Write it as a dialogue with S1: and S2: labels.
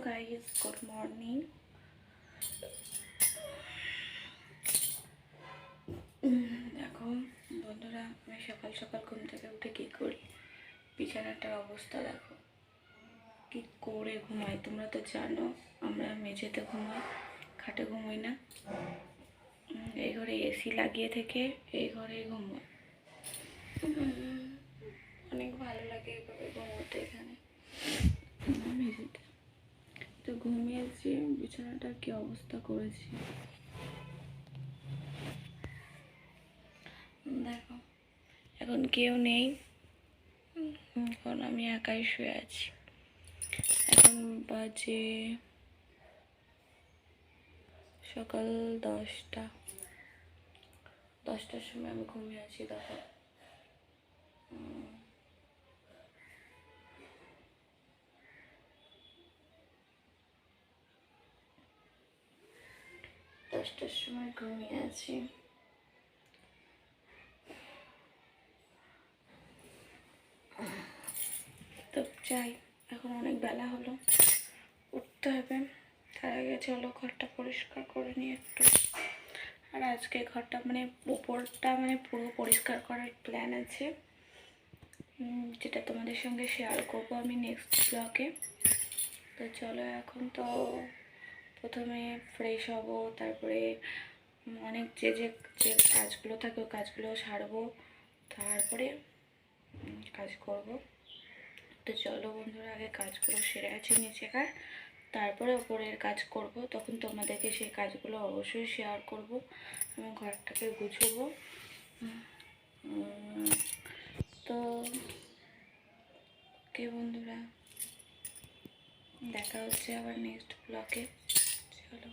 S1: Guys, good morning. দেখো বন্ধুরা, আমি সকাল সকাল ঘুম থেকে উঠে কী করি, বিছানাটার অবস্থা দেখো, কি করে ঘুমাই। তোমরা তো জানো আমরা মেঝেতে ঘুমাই, খাটে ঘুমাই না। এই ঘরে এসি লাগিয়ে থেকে এই ঘরেই ঘুমাই। অনেক ভালো লাগে এভাবে ঘুমোতে এখানে মেঝেতে। তো ঘুমিয়েছি, বিছানাটার কি অবস্থা করেছি দেখো। এখন কেউ নেই, এখন আমি একাই শুয়ে আছি। এখন বাজে সকাল 10টার সময় আমি ঘুমিয়ে আছি। দেখো দশটার সময় ঘুমিয়ে আছি। তো যাই, এখন অনেক বেলা হলো, উঠতে হবে। তার আগে চলো ঘরটা পরিষ্কার করে নিয়ে একটু। আর আজকে ঘরটা উপরটা পুরো পরিষ্কার করার প্ল্যান আছে, যেটা তোমাদের সঙ্গে শেয়ার করবো আমি নেক্সট ব্লগে। তো চলো, এখন তো প্রথমে ফ্রেশ হব, তারপরে অনেক যে যে যে কাজগুলো থাকে ওই কাজগুলো সারবো, তারপরে কাজ করব। তো চলো বন্ধুরা, আগে কাজগুলো সেরে আছি নিচেকার, তারপরে ওপরের কাজ করব। তখন তোমাদেরকে সেই কাজগুলো অবশ্যই শেয়ার করব। আমি ঘরটাকে গুছবো। তো ওকে বন্ধুরা, দেখা হচ্ছে আবার নেক্সট ব্লগে। চলো।